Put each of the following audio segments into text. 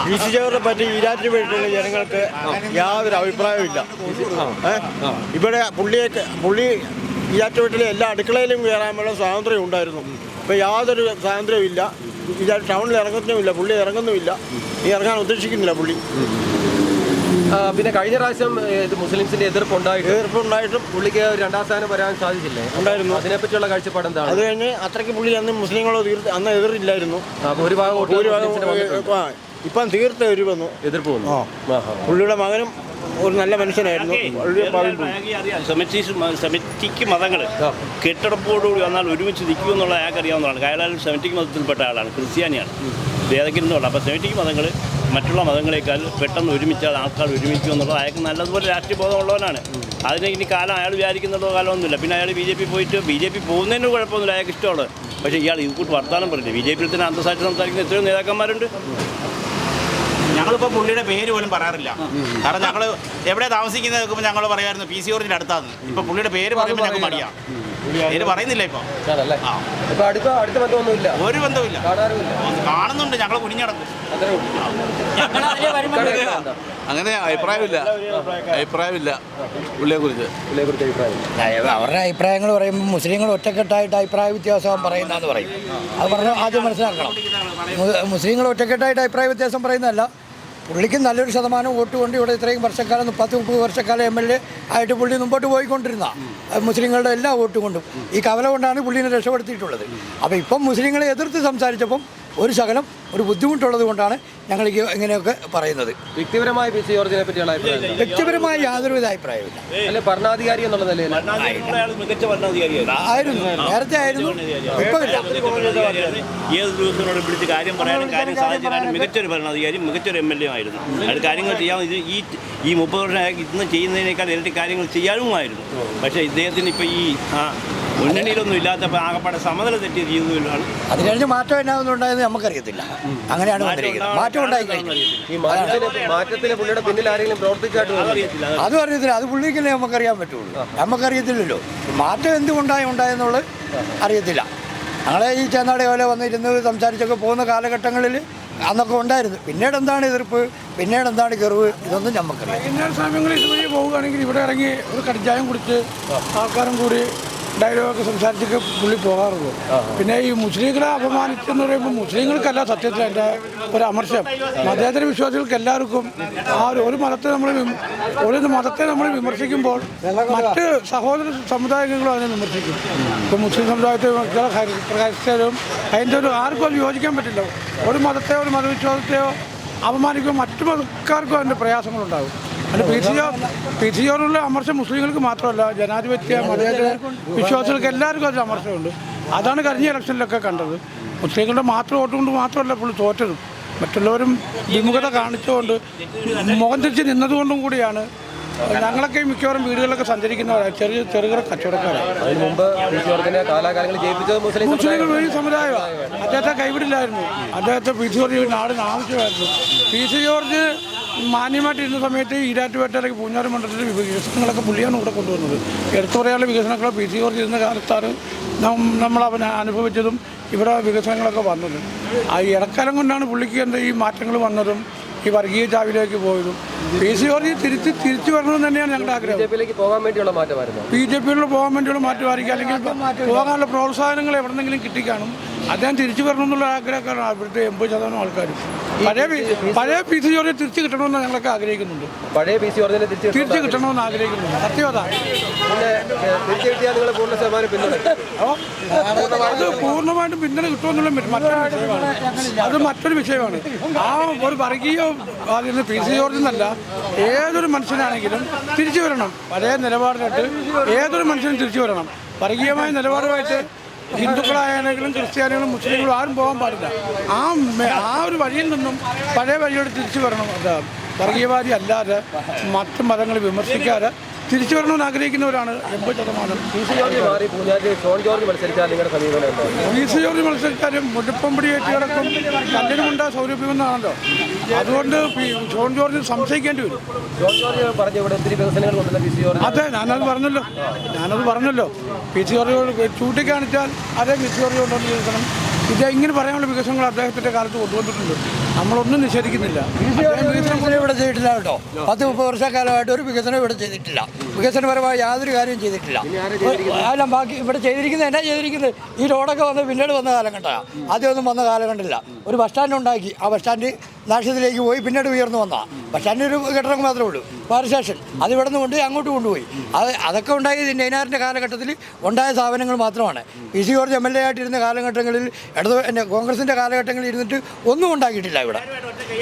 PC ജോർജിനെ പറ്റി ഈരാറ്റുപേട്ടയിലെ ജനങ്ങൾക്ക് യാതൊരു അഭിപ്രായമില്ല. ഇവിടെ പുള്ളി ഈരാറ്റുപേട്ടയിലെ എല്ലാ അടുക്കളയിലും കയറാനുള്ള സ്വാതന്ത്ര്യം ഉണ്ടായിരുന്നു. ഇപ്പോൾ യാതൊരു സ്വാതന്ത്ര്യവും ഇല്ല. ടൗണിൽ ഇറങ്ങുന്നുമില്ല, പുള്ളി ഇറങ്ങുന്നുമില്ല, ഇറങ്ങാൻ ഉദ്ദേശിക്കുന്നില്ല പുള്ളി. പിന്നെ കഴിഞ്ഞ പ്രാവശ്യം മുസ്ലിംസിന്റെ എതിർപ്പുണ്ടായിട്ടും പുള്ളിക്ക് 2ാം സ്ഥാനം വരാൻ സാധിച്ചില്ലേ? ഉണ്ടായിരുന്നു. അതിനെപ്പറ്റിയുള്ള കാഴ്ചപ്പാട് എന്താണ്? അത് കഴിഞ്ഞ് അത്രയ്ക്ക് പുള്ളി അന്ന് മുസ്ലിങ്ങളോ അന്ന് എതിരില്ലായിരുന്നു. ഇപ്പം തീർത്ത എതിർപ്പ് വന്നു. പുള്ളിയുടെ മകനും ഒരു നല്ല മനുഷ്യനായിരുന്നു. സെമിറ്റിക് മതങ്ങൾ കെട്ടടപ്പോടുകൂടി വന്നാൽ ഒരുമിച്ച് നിൽക്കുമെന്നുള്ള അയാൾക്ക് അറിയാവുന്നതാണ്. അയാൾ സെമിറ്റിക് മതത്തിൽപ്പെട്ട ആളാണ്, ക്രിസ്ത്യാനിയാണ്, വേദക്കിരുന്നുള്ള. അപ്പോൾ സെമിറ്റിക് മതങ്ങൾ മറ്റുള്ള മതങ്ങളെക്കാൾ പെട്ടെന്ന് ഒരുമിച്ചാൽ ആൾക്കാർ ഒരുമിക്കും എന്നുള്ളത് അയാൾക്ക് നല്ലതുപോലെ രാഷ്ട്രീയ ബോധമുള്ളവനാണ്. അതിന് ഇനി കാലം അയാൾ വിചാരിക്കുന്നുള്ള കാലമൊന്നുമില്ല. പിന്നെ അയാൾ BJP പോകുന്നതിന് കുഴപ്പമൊന്നുമില്ല, അയാൾക്ക് ഇഷ്ടമുള്ളത്. പക്ഷേ ഇയാൾ ഇത് കൂട്ട് വർത്താനം പറഞ്ഞില്ല. BJP തന്നെ അന്തസ്സായിട്ട് സംസാരിക്കുന്ന എത്രയോ നേതാക്കന്മാരുണ്ട്. ഞങ്ങളിപ്പോൾ പുള്ളിയുടെ പേര് പോലും പറയാറില്ല. കാരണം ഞങ്ങൾ എവിടെ താമസിക്കുന്നത് നോക്കുമ്പോൾ ഞങ്ങൾ പറയായിരുന്നു PC ജോർജിൻ്റെ അടുത്താന്ന്. ഇപ്പോൾ പുള്ളിയുടെ പേര് പറയുമ്പോൾ ഞങ്ങൾക്ക് മടിയാണ്. പേര് പറയുന്നില്ല ഇപ്പോൾ. ഒരു ബന്ധവുമില്ല, കാണുന്നുണ്ട്, ഞങ്ങൾ കുനിഞ്ഞടക്കും. അങ്ങനെ അഭിപ്രായമില്ല പുള്ളിയെക്കുറിച്ച്. അവരുടെ അഭിപ്രായങ്ങൾ പറയുമ്പോൾ മുസ്ലിങ്ങൾ ഒറ്റക്കെട്ടായിട്ട് അഭിപ്രായ വ്യത്യാസം പറയുന്നതെന്ന് പറയും. അത് പറഞ്ഞാൽ ആദ്യം മനസ്സിലാക്കണം. മുസ്ലിങ്ങൾ ഒറ്റക്കെട്ടായിട്ട് അഭിപ്രായ വ്യത്യാസം പറയുന്നതല്ല. പുള്ളിക്ക് നല്ലൊരു ശതമാനം വോട്ട് കൊണ്ട് ഇവിടെ ഇത്രയും വർഷക്കാലം 30-30 വർഷക്കാലം MLA ആയിട്ട് പുള്ളി മുമ്പോട്ട് പോയിക്കൊണ്ടിരുന്ന മുസ്ലിങ്ങളുടെ എല്ലാ വോട്ടും കൊണ്ടും ഈ കവല കൊണ്ടാണ് പുള്ളിനെ രക്ഷപ്പെടുത്തിയിട്ടുള്ളത്. അപ്പോൾ ഇപ്പം മുസ്ലിങ്ങളെ എതിർത്ത് സംസാരിച്ചപ്പം ഒരു ശകലം ഒരു ബുദ്ധിമുട്ടുള്ളത് കൊണ്ടാണ് ഞങ്ങൾ ഇങ്ങനെയൊക്കെ പറയുന്നത്. വ്യക്തിപരമായ PC ജോർജിനെ പറ്റിയുള്ള വ്യക്തിപരമായ യാതൊരുവിധ അഭിപ്രായമില്ല. ഭരണാധികാരി എന്നുള്ള നിലയിൽ ആയിരുന്നു, നേരത്തെ ആയിരുന്നു, ഇപ്പം ഇല്ല. ഏത് ദിവസത്തിനോട് വിളിച്ച് കാര്യം പറയാനും കാര്യം സാധിച്ചാലും മികച്ചൊരു ഭരണാധികാരി, മികച്ചൊരു MLA ആയിരുന്നു. അത് കാര്യങ്ങൾ ചെയ്യാൻ ഈ 30 വർഷം ഇന്ന് ചെയ്യുന്നതിനേക്കാൾ ഇരട്ടി കാര്യങ്ങൾ ചെയ്യാനുമായിരുന്നു. പക്ഷേ ഇദ്ദേഹത്തിന് ഇപ്പോൾ ഈ മുന്നണിയിലൊന്നും ഇല്ലാത്തപ്പോൾ ആകപ്പാടെ സമനില തെറ്റിയ ജീവിതമാണ്. അത് കഴിഞ്ഞ് മാറ്റം എന്നാവുന്നുണ്ടായത് നമുക്കറിയത്തില്ല. അങ്ങനെയാണ് മാറ്റം ഉണ്ടായി കഴിഞ്ഞു. ഈ മാറ്റത്തിന് പുള്ളിയുടെ പിന്നിൽ ആരെങ്കിലും പ്രവർത്തിച്ചായിട്ട് അതും അറിയത്തില്ല. അത് പുള്ളിക്കല്ലേ നമുക്കറിയാൻ പറ്റുള്ളൂ. നമുക്കറിയത്തില്ലല്ലോ മാറ്റം എന്തുകൊണ്ടായെന്നുള്ളത് അറിയത്തില്ല. ഞങ്ങളെ ഈ ചേന്നാട് പോലെ വന്നിരുന്ന് സംസാരിച്ചൊക്കെ പോകുന്ന കാലഘട്ടങ്ങളിൽ അന്നൊക്കെ ഉണ്ടായിരുന്നു. പിന്നീട് എന്താണ് എതിർപ്പ്, പിന്നീട് എന്താണ് കെറിവ്, ഇതൊന്നും നമുക്കറിയാം. വൈകുന്നേര സമയങ്ങളിൽ ഇതുവഴി പോവുകയാണെങ്കിൽ ഇവിടെ ഇറങ്ങി ഒരു കടിച്ചായം കുടിച്ച് ആൾക്കാരും കൂടി ഡയലോഗൊക്കെ സംസാരിച്ചൊക്കെ പുള്ളി പോകാറുള്ളൂ. പിന്നെ ഈ മുസ്ലിങ്ങളെ അപമാനിച്ചെന്ന് പറയുമ്പോൾ മുസ്ലിങ്ങൾക്കല്ല സത്യത്തിൽ എൻ്റെ ഒരു അമർഷം. മതേതര വിശ്വാസികൾക്ക് എല്ലാവർക്കും ഒരു മതത്തെ നമ്മൾ വിമർശിക്കുമ്പോൾ മറ്റ് സഹോദര സമുദായങ്ങളും അതിനെ വിമർശിക്കും. ഇപ്പോൾ മുസ്ലിം സമുദായത്തെ ക്രൈസ്തവരും ഹൈന്ദവരും ആർക്കും അത് യോജിക്കാൻ പറ്റില്ല. ഒരു മതത്തെയോ ഒരു മതവിശ്വാസത്തെയോ അപമാനിക്കുമ്പോൾ മറ്റു മതക്കാർക്കും അതിൻ്റെ പ്രയാസങ്ങളുണ്ടാകും. അത് PC ജോർജിലുള്ള അമർഷം മുസ്ലിങ്ങൾക്ക് മാത്രമല്ല, ജനാധിപത്യ മതേതര വിശ്വാസികൾക്ക് എല്ലാവർക്കും അതിൽ അമർഷമുണ്ട്. അതാണ് കഴിഞ്ഞ ഇലക്ഷനിലൊക്കെ കണ്ടത്. മുസ്ലിങ്ങളുടെ മാത്രം വോട്ട് കൊണ്ട് മാത്രമല്ല പുള്ളി തോറ്റതും, മറ്റുള്ളവരും വിമുഖത കാണിച്ചുകൊണ്ട് മുഖം തിരിച്ച് നിന്നതുകൊണ്ടും കൂടിയാണ്. ഞങ്ങളൊക്കെ മിക്കവാറും വീടുകളിലൊക്കെ സഞ്ചരിക്കുന്നവരാണ്, ചെറുകിട കച്ചവടക്കാരാണ്. മുസ്ലിങ്ങൾ വലിയ സമുദായമാണ്. അദ്ദേഹത്തെ കൈവിടില്ലായിരുന്നു. അദ്ദേഹത്തെ PC ജോർജ് നാടിന് ആവശ്യമായിരുന്നു. PC ജോർജ് മാന്യമായിട്ട് ഇരുന്ന സമയത്ത് ഈരാറ്റുപേട്ടയിലേക്ക് പൂഞ്ഞാറ് മണ്ഡലത്തിൽ വികസനങ്ങളൊക്കെ പുള്ളിയാണ് ഇവിടെ കൊണ്ടുവന്നത്. എടുത്തു പറയാനുള്ള വികസനങ്ങൾ PC ജോർജ് ഇരുന്ന കാലത്താണ് നമ്മൾ അനുഭവിച്ചതും ഇവിടെ വികസനങ്ങളൊക്കെ വന്നത്. ആ ഇടക്കാലം കൊണ്ടാണ് പുള്ളിക്ക് ഈ മാറ്റങ്ങൾ വന്നതും ഈ വർഗീയ ചാവിലേക്ക് പോയതും. PC ജോർജ് തിരിച്ചു വരണമെന്ന് തന്നെയാണ് ഞങ്ങളുടെ ആഗ്രഹം. BJP പോകാൻ വേണ്ടിയുള്ള മാറ്റമായിരിക്കും, അല്ലെങ്കിൽ പോകാനുള്ള പ്രോത്സാഹനങ്ങൾ എവിടെന്നെങ്കിലും കിട്ടിക്കാണും. അദ്ദേഹം തിരിച്ചു വരണമെന്നുള്ള ആഗ്രഹക്കാരാണ് അവിടുത്തെ 80% ആൾക്കാരും. പഴയ PC ജോർജ് തിരിച്ചു കിട്ടണമെന്ന് ഞങ്ങളൊക്കെ ആഗ്രഹിക്കുന്നുണ്ട്. തിരിച്ചു കിട്ടണമെന്ന് ആഗ്രഹിക്കുന്നുണ്ട്. സത്യവത അത് പൂർണ്ണമായിട്ടും പിന്തുണ കിട്ടുമെന്നുള്ള മറ്റൊരു വിഷയമാണ്. ആ ഒരു വർഗീയ PC ജോർജ് എന്നല്ല, ഏതൊരു മനുഷ്യനാണെങ്കിലും തിരിച്ചു വരണം. പഴയ നിലപാടിലോട്ട് ഏതൊരു മനുഷ്യനും തിരിച്ചു വരണം. വർഗീയമായ നിലപാടുമായിട്ട് ഹിന്ദുക്കളായാലും ക്രിസ്ത്യാനികളും മുസ്ലിങ്ങളും ആരും പോകാൻ പാടില്ല. ആ ഒരു വഴിയിൽ നിന്നും പഴയ വഴിയോട് തിരിച്ചു വരണം. അത് വർഗീയവാദി അല്ലാതെ മറ്റ് മതങ്ങൾ വിമർശിക്കാതെ തിരിച്ചു വരണമെന്ന് ആഗ്രഹിക്കുന്നവരാണ് 80%. PC ജോർജ് മത്സരിച്ചാലും മുല്ലപ്പമ്പടി ഏറ്റ് കിടക്കും, കല്ലിനുമുണ്ട സൗരഭ്യമെന്നാണല്ലോ. അതുകൊണ്ട് ഷോൺ ജോർജ് സംശയിക്കേണ്ടി വരും. അതെ, ഞാനത് പറഞ്ഞല്ലോ. PC ജോർജ് ചൂണ്ടിക്കാണിച്ചാൽ അതേ PC ജോർജ് കൊണ്ടുവന്ന് വികസനം ഇത് ഇങ്ങനെ പറയാനുള്ള വികസനങ്ങൾ അദ്ദേഹത്തിൻ്റെ കാലത്ത് കൊണ്ടുവന്നിട്ടുണ്ട്. നമ്മളൊന്നും നിഷേധിക്കുന്നില്ല. വികസനം ഇവിടെ ചെയ്തിട്ടില്ല കേട്ടോ. 10-30 വർഷക്കാലമായിട്ട് ഒരു വികസനം ഇവിടെ ചെയ്തിട്ടില്ല. വികസനപരമായ യാതൊരു കാര്യവും ചെയ്തിട്ടില്ല. അല്ല ബാക്കി ഇവിടെ ചെയ്തിരിക്കുന്നത് എന്നാ ചെയ്തിരിക്കുന്നത്, ഈ റോഡൊക്കെ വന്ന് പിന്നീട് വന്ന കാലഘട്ടമാണ്. ആദ്യമൊന്നും വന്ന കാലഘട്ടമില്ല. ഒരു ബസ് സ്റ്റാൻഡ് ഉണ്ടാക്കി, ആ ബസ് സ്റ്റാൻഡ് നാശത്തിലേക്ക് പോയി, പിന്നീട് ഉയർന്നു വന്നതാണ്. ബസ് സ്റ്റാൻഡിന് ഒരു കെട്ടിടം മാത്രമേ ഉള്ളൂ, ഫയർ സ്റ്റേഷൻ. അത് ഇവിടെ നിന്ന് കൊണ്ടുപോയി അങ്ങോട്ട് കൊണ്ടുപോയി. അതൊക്കെ ഉണ്ടായത് നൈനാറിൻ്റെ കാലഘട്ടത്തിൽ ഉണ്ടായ സ്ഥാപനങ്ങൾ മാത്രമാണ്. PC ജോർജ് MLA ആയിട്ടിരുന്ന കാലഘട്ടങ്ങളിൽ കോൺഗ്രസിൻ്റെ കാലഘട്ടങ്ങളിൽ ഇരുന്നിട്ട് ഒന്നും ഉണ്ടാക്കിയിട്ടില്ല ഇവിടെ.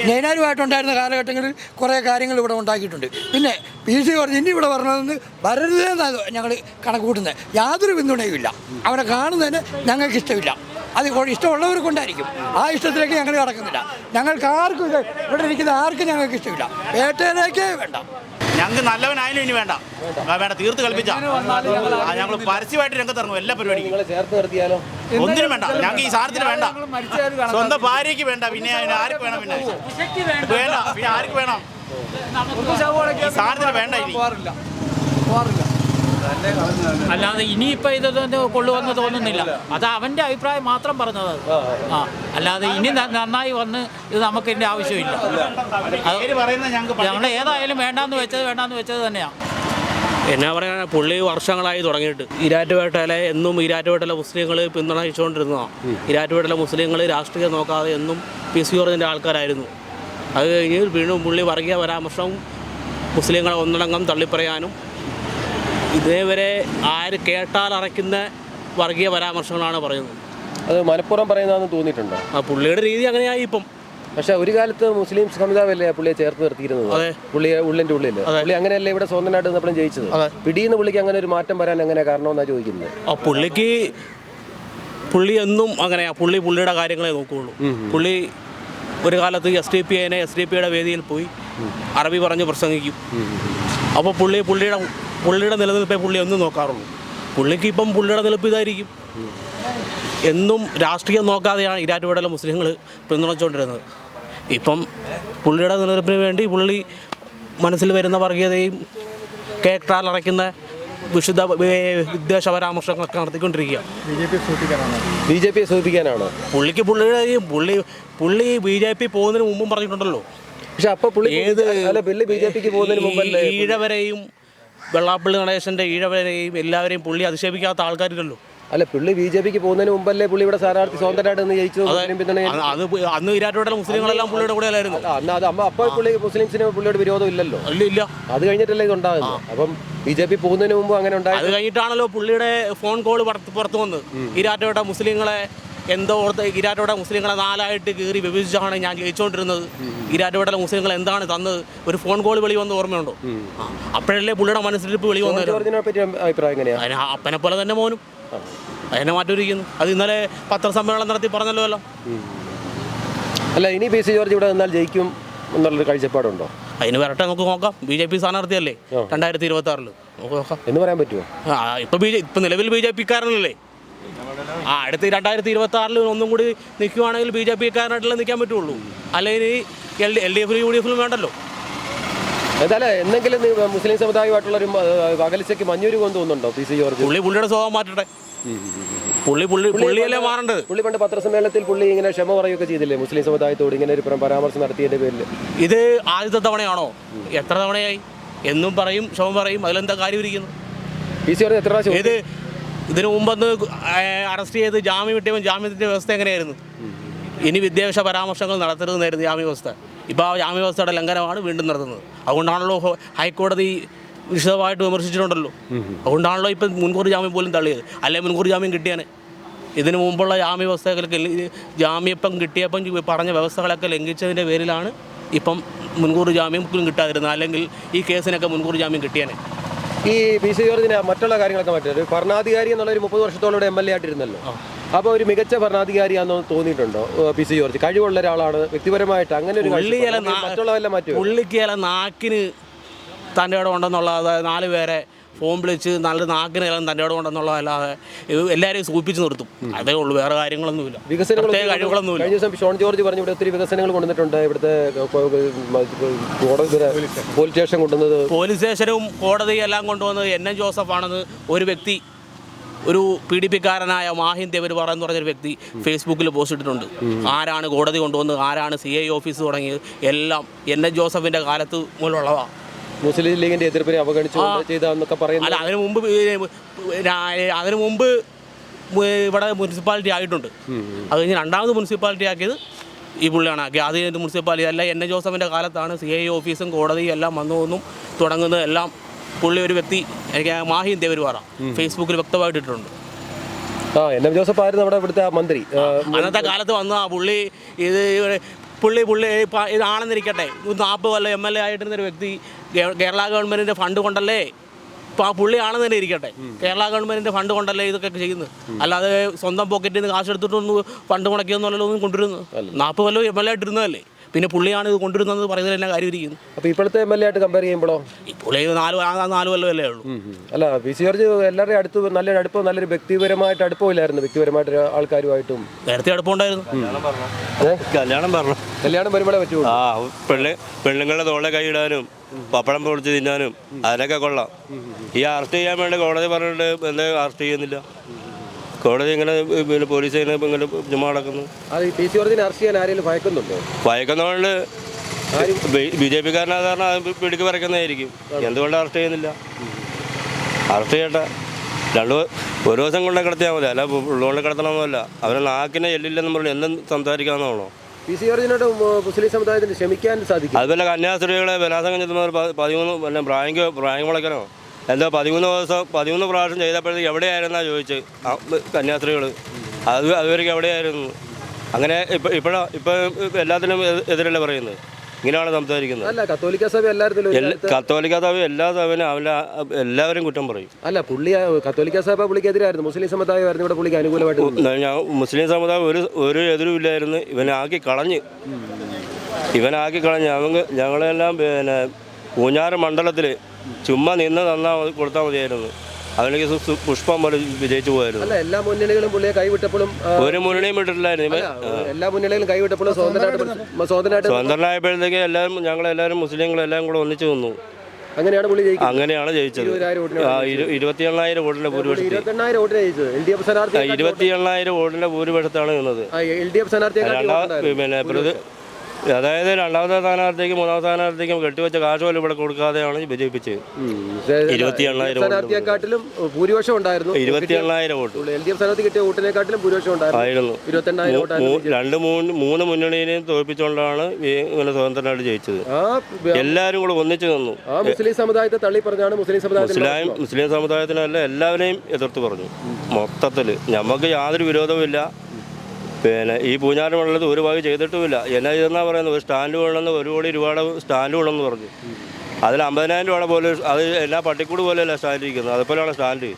നൈനാരുമായിട്ടുണ്ടായിരുന്ന കാലഘട്ടങ്ങളിൽ കുറേ കാര്യങ്ങൾ ഇവിടെ ഉണ്ടാക്കിയിട്ടുണ്ട്. പിന്നെ PC ജോർജ് ഇനി ഇവിടെ വരണമെന്ന് വരരുതെന്നാണ് ഞങ്ങൾ കണക്ക് കൂട്ടുന്നത്. യാതൊരു പിന്തുണയുമില്ല. അവനെ കാണുന്നതിന് ഞങ്ങൾക്ക് ഇഷ്ടമില്ല. അത് ഇഷ്ടമുള്ളവർക്കുണ്ടായിരിക്കും. ആ ഇഷ്ടത്തിലേക്ക് ഞങ്ങൾ കടക്കുന്നില്ല. ഞങ്ങൾക്ക് ആർക്കും ഇവിടെ ഇരിക്കുന്ന ആർക്കും ഞങ്ങൾക്ക് ഇഷ്ടമില്ല. പേട്ടയിലേക്കേ വേണ്ട. ഞങ്ങൾക്ക് നല്ലവനായാലും ഇനി വേണ്ട, തീർത്ത് കളിപ്പിച്ച ഞങ്ങൾ പരസ്യമായിട്ട് രംഗത്തിറങ്ങും എല്ലാ പരിപാടിക്കും. ചേർത്ത് നിർത്തിയാലോ? ഒന്നിനും വേണ്ട, ഞങ്ങൾക്ക് ഈ സാധനത്തിന് വേണ്ട. സ്വന്തം ഭാര്യയ്ക്ക് വേണ്ട, പിന്നെ ആർക്ക് വേണം? പിന്നെ വേണ്ട, പിന്നെ ആർക്ക് വേണം? ഈ സാധനത്തിന് വേണ്ട ഇനി. അല്ലാതെ ഇനിയിപ്പോൾ ഇതൊന്നും കൊള്ളുവെന്ന് തോന്നുന്നില്ല. അത് അവൻ്റെ അഭിപ്രായം മാത്രം പറഞ്ഞത്. അല്ലാതെ ഇനി നന്നായി വന്ന് ഇത് നമുക്ക് ഇതിൻ്റെ ആവശ്യമില്ല. ഞങ്ങൾ ഏതായാലും വേണ്ടാന്ന് വെച്ചത് തന്നെയാണ്. എന്നാ പറയാൻ, പുള്ളി വർഷങ്ങളായി തുടങ്ങിയിട്ട് ഈരാറ്റുപേട്ടയിലെ ഈരാറ്റുപേട്ടയിലെ മുസ്ലിങ്ങൾ പിന്തുണയിച്ചുകൊണ്ടിരുന്നതാണ്. ഈരാറ്റുപേട്ടയിലെ മുസ്ലിങ്ങൾ രാഷ്ട്രീയം നോക്കാതെ എന്നും PC ജോർജിൻ്റെ ആൾക്കാരായിരുന്നു. അത് കഴിഞ്ഞ് വീണ്ടും പുള്ളി വർഗീയ പരാമർശം മുസ്ലിങ്ങളെ ഒന്നടങ്കം തള്ളിപ്പറയാനും ഇതേവരെ ആര് കേട്ടാൽ അറയ്ക്കുന്ന വർഗീയ പരാമർശങ്ങളാണ് പറയുന്നത്. അത് മനഃപൂർവ്വം പറയുന്നതെന്ന് തോന്നിയിട്ടുണ്ടോ? പുള്ളിയുടെ രീതി അങ്ങനെയായി ഇപ്പം. പക്ഷെ ഒരു കാലത്ത് മുസ്ലിം സമുദായമല്ലേ പുള്ളിയെ ചേർത്ത് നിർത്തിയിരുന്നത്? പുള്ളിയെ ഉള്ളിൻ്റെ ഉള്ളിൽ പുള്ളി അങ്ങനെയല്ലേ ഇവിടെ സ്വന്തമായിട്ട് നിന്നപ്പോഴും ജയിച്ചത്? പിടിയെന്ന് പുള്ളിക്ക് അങ്ങനെ ഒരു മാറ്റം വരാൻ എങ്ങനെ കാരണമെന്നാണ് ചോദിക്കുന്നത്. പുള്ളി എന്നും അങ്ങനെയാ. പുള്ളിയുടെ കാര്യങ്ങളെ നോക്കുകയുള്ളൂ. പുള്ളി ഒരു കാലത്ത് SDPയുടെ വേദിയിൽ പോയി അറബി പറഞ്ഞ് പ്രസംഗിക്കും. അപ്പോൾ പുള്ളിയുടെ നിലനിൽപ്പേ പുള്ളി ഒന്നും നോക്കാറുള്ളൂ. പുള്ളിക്ക് ഇപ്പം പുള്ളിയുടെ നിലനിൽപ്പ് ഇതായിരിക്കും. എന്നും രാഷ്ട്രീയം നോക്കാതെയാണ് ഈരാറ്റുപേട്ടയിലെ മുസ്ലിങ്ങൾ പിന്തുണച്ചുകൊണ്ടിരുന്നത്. ഇപ്പം പുള്ളിയുടെ നിലനിൽപ്പിന് വേണ്ടി പുള്ളി മനസ്സിൽ വരുന്ന വർഗീയതയും കേട്ടാൽ അറയ്ക്കുന്ന വിദ്വേഷ പരാമർശങ്ങളൊക്കെ നടത്തിക്കൊണ്ടിരിക്കുക. BJP സൂചിപ്പിക്കാനാണ് പുള്ളി BJP പോകുന്നതിന് മുമ്പും പറഞ്ഞിട്ടുണ്ടല്ലോ. പക്ഷെ അപ്പോൾ BJPക്ക് പോകുന്നതിന് മുമ്പ് ഈഴവരെയും വെള്ളാപ്പള്ളി നടേശൻ്റെ ഈഴവരെയും എല്ലാവരെയും പുള്ളി അധിക്ഷേപിക്കാത്ത ആൾക്കാരില്ലല്ലോ. അല്ല, പുള്ളി BJPക്ക് പോകുന്നതിന് മുമ്പല്ലേ പുള്ളി ഇവിടെ സ്ഥാനാർത്ഥി സ്വന്തമായിട്ട് ജയിച്ചത്? അന്ന് ഈരാറ്റുപേട്ടയിലെ മുസ്ലിങ്ങളെല്ലാം പുള്ളിയുടെ കൂടെ അല്ലായിരുന്നു. അപ്പോൾ പുള്ളി മുസ്ലിംസിന് പുള്ളിയുടെ വിരോധം ഇല്ലല്ലോ. ഇല്ല, അത് കഴിഞ്ഞിട്ടല്ലേ ഇതുണ്ടാകുന്നത്. അപ്പം BJP പോകുന്നതിന് മുമ്പ് അങ്ങനെ ഉണ്ടായി. അത് കഴിഞ്ഞിട്ടാണല്ലോ പുള്ളിയുടെ ഫോൺ കോൾ പുറത്തു വന്നത്. ഈരാറ്റുപേട്ട മുസ്ലിങ്ങളെ ഈരാറ്റുപേട്ട മുസ്ലിങ്ങളെ 4ആയിട്ട് കീറി വിഭജിച്ചാണ് ഞാൻ ജയിച്ചുകൊണ്ടിരുന്നത്. ഈരാറ്റുപേട്ടയിലെ മുസ്ലിങ്ങൾ എന്താണ് തന്നത്? ഒരു ഫോൺ കോൾ വെളി വന്ന് ഓർമ്മയുണ്ടോ? അപ്പോഴല്ലേ പുള്ളിയുടെ മനസ്സിലിപ്പ് വെളി വന്നത്. അപ്പനെ പോലെ തന്നെ മോനും അതിനെ മാറ്റിയിരിക്കുന്നു. അത് ഇന്നലെ പത്രസമ്മേളനം നടത്തി പറഞ്ഞല്ലോ. അല്ല, ഇനി PC ജോർജ് ഇവിടെ നിന്നാൽ ജയിക്കും എന്നുള്ളൊരു കാഴ്ചപ്പാടുണ്ടോ? അതിന് വരട്ടെ, നമുക്ക് നോക്കാം. BJP സ്ഥാനാർത്ഥിയല്ലേ 2026 നമുക്ക് നോക്കാം. എന്ന് പറയാൻ പറ്റുമോ? ഇപ്പം നിലവിൽ BJPക്കാരനല്ലേ. അടുത്ത് 2026 ഒന്നും കൂടി നിൽക്കുവാണെങ്കിൽ BJPക്കാരനായിട്ടല്ലേ നിൽക്കാൻ പറ്റുള്ളൂ. അല്ലെങ്കിൽ LDF UDF വേണ്ടല്ലോ. എന്തായാലും എന്തെങ്കിലും മുസ്ലിം സമുദായമായിട്ടുള്ളൊരു അകൽച്ചയ്ക്ക് മഞ്ഞൂര് കൊണ്ട് തോന്നുന്നുണ്ടോ PC ജോർജ്? പുള്ളിയുടെ സ്വഭാവം മാറ്റട്ടെ. പുള്ളിയല്ലേ മാറേണ്ടത്. പുള്ളി പണ്ട് പത്രസമ്മേളനത്തിൽ പുള്ളി ഇങ്ങനെ ക്ഷമ പറയുകയൊക്കെ ചെയ്തില്ലേ മുസ്ലിം സമുദായത്തോട് ഇങ്ങനെ ഒരു പരാമർശം നടത്തിയതിന്റെ പേരിൽ? ഇത് ആദ്യത്തെ തവണയാണോ? എത്ര തവണയായി? എന്നും പറയും, ക്ഷമ പറയും. അതിലെന്താ കാര്യം ഇരിക്കുന്നു? PC ജോർജ് എത്ര പ്രാവശ്യം ഇതിനു മുമ്പൊന്ന് അറസ്റ്റ് ചെയ്ത് ജാമ്യം കിട്ടിയപ്പോൾ ജാമ്യത്തിൻ്റെ വ്യവസ്ഥ എങ്ങനെയായിരുന്നു? ഇനി വിദ്വേഷ പരാമർശങ്ങൾ നടത്തരുതെന്നായിരുന്നു ജാമ്യ വ്യവസ്ഥ. ഇപ്പോൾ ആ ജാമ്യ വ്യവസ്ഥയുടെ ലംഘനമാണ് വീണ്ടും നടത്തുന്നത്. അതുകൊണ്ടാണല്ലോ ഹൈക്കോടതി വിശദമായിട്ട് വിമർശിച്ചിട്ടുണ്ടല്ലോ. അതുകൊണ്ടാണല്ലോ ഇപ്പം മുൻകൂർ ജാമ്യം പോലും തള്ളിയത്. അല്ലെങ്കിൽ മുൻകൂർ ജാമ്യം കിട്ടിയാനെ. ഇതിനു മുമ്പുള്ള ജാമ്യ വ്യവസ്ഥകളൊക്കെ ജാമ്യപ്പം കിട്ടിയപ്പം പറഞ്ഞ വ്യവസ്ഥകളൊക്കെ ലംഘിച്ചതിൻ്റെ പേരിലാണ് ഇപ്പം മുൻകൂർ ജാമ്യം കിട്ടാതിരുന്നത്. അല്ലെങ്കിൽ ഈ കേസിനൊക്കെ മുൻകൂർ ജാമ്യം കിട്ടിയാനെ. ഈ PC ജോർജിന് മറ്റുള്ള കാര്യങ്ങളൊക്കെ മാറ്റും. ഒരു ഭരണാധികാരി എന്നുള്ളൊരു 30 വർഷത്തോളം MLA ആയിട്ടിരുന്നല്ലോ. അപ്പോൾ ഒരു മികച്ച ഭരണാധികാരിയാണെന്ന് തോന്നിയിട്ടുണ്ടോ PC ജോർജ്? കഴിവുള്ള ഒരാളാണ് വ്യക്തിപരമായിട്ട്. അങ്ങനെ ഒരു മറ്റുള്ളവല്ല മാറ്റും. പുള്ളിക്ക് ചില നാക്കിന് തൻ്റെ ഇടം ഉണ്ടെന്നുള്ള, അതായത് 4 പേരെ ഫോൺ വിളിച്ച് നല്ല നാക്കിന് തൻ്റെ ഇടം ഉണ്ടെന്നുള്ളതല്ലാതെ എല്ലാവരെയും സൂചിപ്പിച്ച് നിർത്തും. അതേ ഉള്ളൂ, വേറെ കാര്യങ്ങളൊന്നുമില്ല, കഴിവുകളൊന്നുമില്ല. കഴിഞ്ഞ ദിവസം ഷോൺ ജോർജ് പറഞ്ഞു ഇവിടെ ഒത്തിരി വികസനങ്ങൾ കൊണ്ടുവന്നിട്ടുണ്ട്. ഇവിടുത്തെ പോലീസ് സ്റ്റേഷൻ കൊണ്ടുവന്നത്, പോലീസ് സ്റ്റേഷനും കോടതിയും എല്ലാം കൊണ്ടുവന്നത് NN ജോസഫ് ആണെന്ന് ഒരു വ്യക്തി ഒരു പീഡിപ്പിക്കാരനായ മാഹിൻ ദേവരുപാറ എന്ന് പറഞ്ഞൊരു വ്യക്തി ഫേസ്ബുക്കിൽ പോസ്റ്റ് ഇട്ടിട്ടുണ്ട്. ആരാണ് കോടതി കൊണ്ടുവന്നത്, ആരാണ് CI ഓഫീസ് തുടങ്ങിയത്, എല്ലാം NH ജോസഫിൻ്റെ കാലത്ത് മൂലമുള്ളതാണ്. മുസ്ലിം ലീഗിന്റെ എതിർപ്പിനെ അവഗണിച്ചുകൊണ്ട് ചെയ്തതെന്നൊക്കെ പറയുന്നത്. അല്ല, അതിനു മുമ്പ് ഇവിടെ മുനിസിപ്പാലിറ്റി ആയിട്ടുണ്ട്. അത് കഴിഞ്ഞ് രണ്ടാമത് മുനിസിപ്പാലിറ്റി ആക്കിയത് ഈ പുള്ളിയാണ് ആക്കിയത്. അത് കഴിഞ്ഞിട്ട് മുനിസിപ്പാലിറ്റി അല്ല, NH ജോസഫിൻ്റെ കാലത്താണ് CI ഓഫീസും കോടതിയും എല്ലാം വന്നതെന്നും തുടങ്ങുന്നത് എല്ലാം പുള്ളി ഒരു വ്യക്തി എനിക്ക് മാഹിൻ ദേവരുപാറ ഫേസ്ബുക്കിൽ വ്യക്തമായിട്ടിട്ടുണ്ട്. NH ജോസഫ് ആയിരുന്നു നമ്മുടെ ഇവിടുത്തെ മന്ത്രി. അന്നത്തെ കാലത്ത് വന്ന പുള്ളി പുള്ളി ഇതാണെന്നിരിക്കട്ടെ, 40 കൊല്ലം MLA ആയിട്ടിരുന്നൊരു വ്യക്തി കേരള ഗവൺമെൻറ്റിൻ്റെ ഫണ്ട് കൊണ്ടല്ലേ, ഇപ്പോൾ ആ പുള്ളിയാണെന്ന് തന്നെ ഇരിക്കട്ടെ, കേരള ഗവൺമെൻറ്റിൻ്റെ ഫണ്ട് കൊണ്ടല്ലേ ഇതൊക്കെ ചെയ്യുന്നത്. അല്ലാതെ സ്വന്തം പോക്കറ്റിൽ നിന്ന് കാശ് എടുത്തിട്ടൊന്നും ഫണ്ട് മുടക്കിയെന്നുള്ളല്ലോ ഒന്നും കൊണ്ടുവരുന്നത്. 40 കൊല്ലം MLA ആയിട്ടിരുന്നതല്ലേ, പിന്നെ പുള്ളിയാണ് ഇത് കൊണ്ടുവരുന്നത് പറയുന്നതിൽ എന്നാ കാര്യം ഇരിക്കുന്നു. അപ്പോൾ ഇപ്പോഴത്തെ MLA ആയിട്ട് കമ്പയർ ചെയ്യുമ്പോഴോ പുള്ളി 4 കൊല്ലമല്ലേ ഉള്ളൂ. അല്ല, PC ജോർജ് എല്ലാവരുടെയും അടുത്ത് നല്ലൊരു അടുപ്പം, നല്ലൊരു വ്യക്തിപരമായിട്ട് അടുപ്പമില്ലായിരുന്നു വ്യക്തിപരമായിട്ട് ആൾക്കാരുമായിട്ടും? നേരത്തെ അടുപ്പമുണ്ടായിരുന്നു. കല്യാണം വരുമ്പോഴേ പറ്റുള്ളൂ. പെണ്ണുങ്ങളുടെ തോളെ കൈയിടാനും പപ്പടം പൊളിച്ച് തിന്നാനും അതിനൊക്കെ കൊള്ളാം. ഈ അറസ്റ്റ് ചെയ്യാൻ വേണ്ടി കോടതി പറഞ്ഞിട്ട് എന്താ അറസ്റ്റ് ചെയ്യുന്നില്ല? കോടതി ഇങ്ങനെ പിന്നെ പോലീസ് ഇങ്ങനെ ചുമ്മാ നടക്കുന്നു. PC ജോർജിനെ അറസ്റ്റ് ചെയ്യാൻ ആരെങ്കിലും ഭയക്കുന്നുണ്ടോ? ഭയക്കുന്നതുകൊണ്ട് BJP കാരനാധാരണ പിടിക്ക് പറിക്കുന്നതായിരിക്കും. എന്തുകൊണ്ട് അറസ്റ്റ് ചെയ്യുന്നില്ല? അറസ്റ്റ് ചെയ്യട്ടെ, ഒരു ദിവസം കൊണ്ടേ കിടത്തിയാൽ മതി, അല്ല ഉള്ളുകൊണ്ട് കിടത്തണമെന്നല്ല. അവരെ നാക്കിനെ എല്ലില്ലെന്ന് പറഞ്ഞു എന്നും സംസാരിക്കാമെന്നാണോ? PC ജോർജിനോട് മുസ്ലിം സമുദായത്തിന് ക്ഷമിക്കാൻ സാധിക്കും? അതുപോലെ കന്യാസ്ത്രീകളെ ബലാത്സംഗം ചെന്നവർ 13 പ്രായം മുളയ്ക്കണോ എന്തോ 13 പ്രാവശ്യം ചെയ്തപ്പോഴത്തേക്ക് എവിടെയായിരുന്നാണ് ചോദിച്ച് കന്യാസ്ത്രീകൾ. അതുവരെയ്ക്ക് എവിടെയായിരുന്നു? അങ്ങനെ ഇപ്പം എല്ലാത്തിനും എതിരല്ലേ പറയുന്നത്, ഇങ്ങനെയാണ് സംസാരിക്കുന്നത്. അല്ല, കത്തോലിക്ക സഭ കത്തോലിക്ക സഭ എല്ലാ സഭയും എല്ലാവരും കുറ്റം പറയും. അല്ല, കത്തോലിക്ക സഭ പുള്ളിക്ക് എതിരായിരുന്നു, മുസ്ലിം സമുദായമായിരുന്നു ഇവിടെ പുള്ളിക്ക് അനുകൂലമായിട്ട്. മുസ്ലിം സമുദായം ഒരു എതിരും ഇല്ലായിരുന്നു. ഇവനാക്കി കളഞ്ഞ് ഞങ്ങളെല്ലാം പിന്നെ പൂഞ്ഞാറ് മണ്ഡലത്തിൽ ചുമ്മാ നിന്ന് കൊടുത്താൽ മതിയായിരുന്നു. അവനിക്ക് പുഷ്പം പോലെ വിജയിച്ചു പോയായിരുന്നു. അല്ല, എല്ലാ മുന്നണികളും പുള്ളിയെ കൈവിട്ടപ്പോഴും ഒരു മുന്നണിയും വിട്ടിട്ടില്ലായിരുന്നു. എല്ലാ മുന്നണികളും കൈവിട്ടപ്പോഴും സ്വതന്ത്രനായപ്പോഴത്തേക്ക് ഞങ്ങളെല്ലാവരും മുസ്ലിങ്ങളെല്ലാം കൂടെ ഒന്നിച്ചു നിന്നു. അങ്ങനെയാണ് ജയിച്ചത്. 28,000 വോട്ടിന്റെ ഭൂരിപക്ഷം. 28,000 വോട്ടിന്റെ ഭൂരിപക്ഷത്താണ് നിന്നത്. പിന്നെ അതായത് രണ്ടാമത്തെ സ്ഥാനാർത്ഥിക്കും മൂന്നാമത്തെ സ്ഥാനാർത്ഥിക്കും കെട്ടിവെച്ച കാശ് പോലും ഇവിടെ കൊടുക്കാതെയാണ് വിജയിപ്പിച്ചത്. 28,000 ഭൂരിപക്ഷം ഉണ്ടായിരുന്നു. 28,000 വോട്ട് LDF സ്ഥാനാർത്ഥി കിട്ടിയ വോട്ടിനെക്കാട്ടിലും ഭൂരിപക്ഷം ഉണ്ടായിരുന്നു. 2-3 മുന്നണിയെയും തോൽപ്പിച്ചുകൊണ്ടാണ് ഇങ്ങനെ സ്വതന്ത്രനായിട്ട് ജയിച്ചത്. എല്ലാവരും കൂടെ ഒന്നിച്ചു നിന്നു. മുസ്ലിം സമുദായത്തെ തള്ളി പറഞ്ഞാണ് മുസ്ലിം സമുദായത്തിനല്ല എല്ലാവരെയും എതിർത്ത് പറഞ്ഞു. മൊത്തത്തിൽ നമുക്ക് യാതൊരു വിരോധവുമില്ല. പിന്നെ ഈ പൂഞ്ഞാറ് മണ്ഡലത്തിൽ ഒരു ഭാഗം ചെയ്തിട്ടുമില്ല. എന്നാ ചെയ്തെന്നാ പറയുന്നത്, ഒരു സ്റ്റാൻഡ് വേണമെന്ന് 1 കോടി രൂപയുടെ സ്റ്റാൻഡ് വേണമെന്ന് പറഞ്ഞു. അതിൽ 50,000 രൂപയുടെ പോലെ അത് എല്ലാ പട്ടിക്കൂട് പോലെയല്ല സ്റ്റാൻഡ് ഇരിക്കുന്നത്, അതുപോലെയാണ് സ്റ്റാൻഡ്.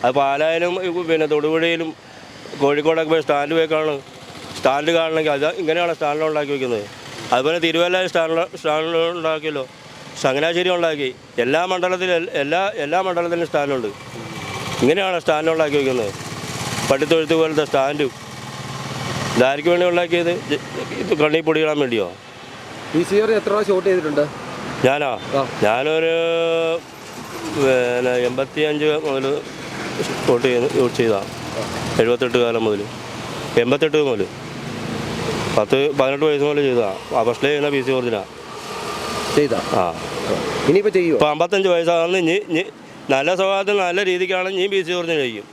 അത് പാലായിലും പിന്നെ തൊടുപുഴയിലും കോഴിക്കോടൊക്കെ പോയി സ്റ്റാൻഡ് പോയി സ്റ്റാൻഡ് കാണണമെങ്കിൽ അത് ഇങ്ങനെയാണ് സ്റ്റാൻഡ് ഉണ്ടാക്കി വയ്ക്കുന്നത്. അതുപോലെ തിരുവല്ല സ്റ്റാൻഡ് ഉണ്ടാക്കിയല്ലോ, ചങ്ങനാശ്ശേരി ഉണ്ടാക്കി. എല്ലാ മണ്ഡലത്തിലും സ്റ്റാൻഡുണ്ട്. ഇങ്ങനെയാണ് സ്റ്റാൻഡ് ഉണ്ടാക്കി വയ്ക്കുന്നത്, പട്ടിത്തൊഴുത്ത് പോലത്തെ സ്റ്റാൻഡും. ഇതാർക്ക് വേണ്ടി ഉണ്ടാക്കിയത്? കണ്ണി പൊടിയിടാൻ വേണ്ടിയോ? എത്ര പ്രാവശ്യം വോട്ട് ചെയ്തിട്ടുണ്ട്? ഞാനൊരു പിന്നെ 85 മുതൽ വോട്ട് ചെയ്താണ്. 78 കാലം മുതൽ 88 മുതൽ 18 വയസ്സ് മുതൽ ചെയ്തതാണ്. ഫസ്റ്റ് ചെയ്യുന്ന PC ജോർജിനാണ് ചെയ്ത. ഇനിയിപ്പോൾ ചെയ്യും. ഇപ്പോൾ 55 വയസ്സാണെന്ന് ഇനി നല്ല സ്വഭാവത്തിൽ നല്ല രീതിക്കാണെങ്കിൽ ഇനി PC ജോർജിന് ചെയ്യും.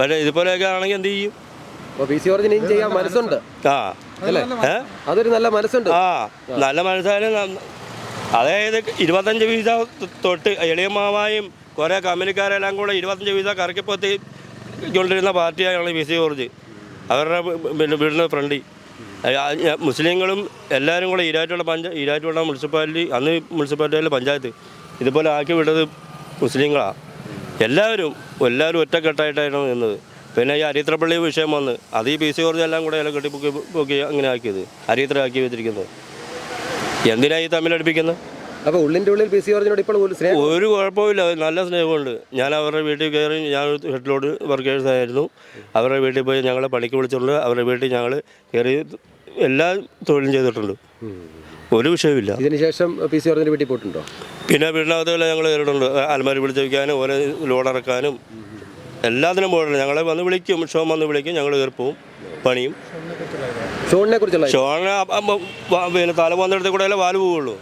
പല ഇതുപോലെയൊക്കെ ആണെങ്കിൽ എന്ത് ചെയ്യും? PC ജോർജിന് ചെയ്യാൻ മനസ്സുണ്ട്. അതൊരു നല്ല മനസ്സുണ്ട്. നല്ല മനസ്സായാലും അതായത് 25 വീസ തൊട്ട് എളിയമാവായും കുറേ കമ്പനിക്കാരെല്ലാം കൂടെ 25 വീസ കറക്കിപ്പത്തി കൊണ്ടിരുന്ന പാർട്ടിയാണ് PC ജോർജ്. അവരുടെ പിന്നെ വീടിന് ഫ്രണ്ടി മുസ്ലിങ്ങളും എല്ലാവരും കൂടെ ഈരാറ്റുപേട്ട മുനിസിപ്പാലിറ്റി, അന്ന് മുനിസിപ്പാലിറ്റിയിലെ പഞ്ചായത്ത് ഇതുപോലെ ആക്കി വിട്ടത് മുസ്ലിങ്ങളാണ്. എല്ലാവരും ഒറ്റക്കെട്ടായിട്ടായിരുന്നു നിന്നത്. പിന്നെ ഈ അരിത്രപ്പള്ളി വിഷയം വന്ന് അത് ഈ PC ജോർജ് എല്ലാം കൂടെ എല്ലാം കെട്ടിപ്പൊക്കി അങ്ങനെ ആക്കിയത്, അരിത്ര ആക്കി വെച്ചിരിക്കുന്നത്. എന്തിനായി തമ്മിലടുപ്പിക്കുന്നത്? അപ്പോൾ ഉള്ളിൻ്റെ ഉള്ളിൽ PC ജോർജിനോട് ഇപ്പോൾ ഒരു കുഴപ്പമില്ല, നല്ല സ്നേഹമുണ്ട്. ഞാൻ അവരുടെ വീട്ടിൽ കയറി, ഞാൻ ഹെഡ് വർക്കേഴ്സ് ആയിരുന്നു. അവരുടെ വീട്ടിൽ പോയി ഞങ്ങളെ പണിക്ക് വിളിച്ചിട്ടുണ്ട്. അവരുടെ വീട്ടിൽ ഞങ്ങൾ കയറി എല്ലാ തൊഴിലും ചെയ്തിട്ടുണ്ട്. ഒരു വിഷയമില്ല. ഇതിനുശേഷം PC ജോർജിൻ്റെ വീട്ടിൽ പോയിട്ടുണ്ടോ? പിന്നെ വീടിനകത്തുള്ള ഞങ്ങൾ കയറിയിട്ടുണ്ട്. അലമാരി പിടിച്ച് വയ്ക്കാനും ഓരോ ലോഡ് ഇറക്കാനും എല്ലാത്തിനും പോയിട്ടില്ല. ഞങ്ങളെ വന്ന് വിളിക്കും, ഷോൺ വന്ന് വിളിക്കും, ഞങ്ങൾ കയറിപ്പോവും, പണിയും. ഷോണിനെ കുറിച്ചുള്ള ഷോണിനെ പിന്നെ തല പോകുന്നിടത്ത് കൂടെ അല്ലേ വാല് പോവുള്ളൂ,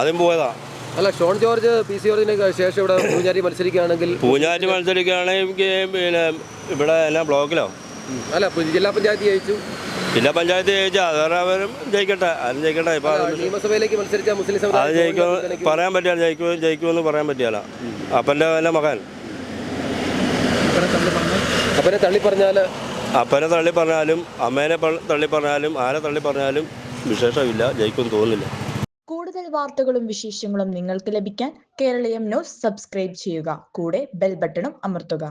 അതും പോയതാ. അല്ല, ഷോൺ ജോർജ് പി സി ജോർജിന് ശേഷം ഇവിടെ പൂഞ്ഞാരി മത്സരിക്കുകയാണെങ്കിൽ പിന്നെ ഇവിടെ എന്നാ ബ്ലോക്കിലോ അല്ല ജില്ലാ പഞ്ചായത്ത് ജയിച്ചു. ജില്ലാ പഞ്ചായത്ത് ജയിച്ചാൽ അതുവരെ അവരും ജയിക്കട്ടെ, ആരും ജയിക്കട്ടെ. ഇപ്പം നിയമസഭയിലേക്ക് മത്സരിച്ച മുസ്ലിം അത് പറയാൻ പറ്റില്ല, ജയിക്കുമെന്ന് പറയാൻ പറ്റില്ല. അപ്പൻ്റെ എൻ്റെ മകൻ അപ്പനെ തള്ളി പറഞ്ഞാൽ, അപ്പനെ തള്ളി പറഞ്ഞാലും അമ്മേനെ തള്ളി പറഞ്ഞാലും ആരെ തള്ളി പറഞ്ഞാലും വിശേഷമില്ല, ജയിക്കുമെന്ന് തോന്നുന്നില്ല. കൂടുതൽ വാർത്തകളും വിശേഷങ്ങളും നിങ്ങൾക്ക് ലഭിക്കാൻ കേരളീയം ന്യൂസ് സബ്സ്ക്രൈബ് ചെയ്യുക. കൂടെ ബെൽ ബട്ടണും അമർത്തുക.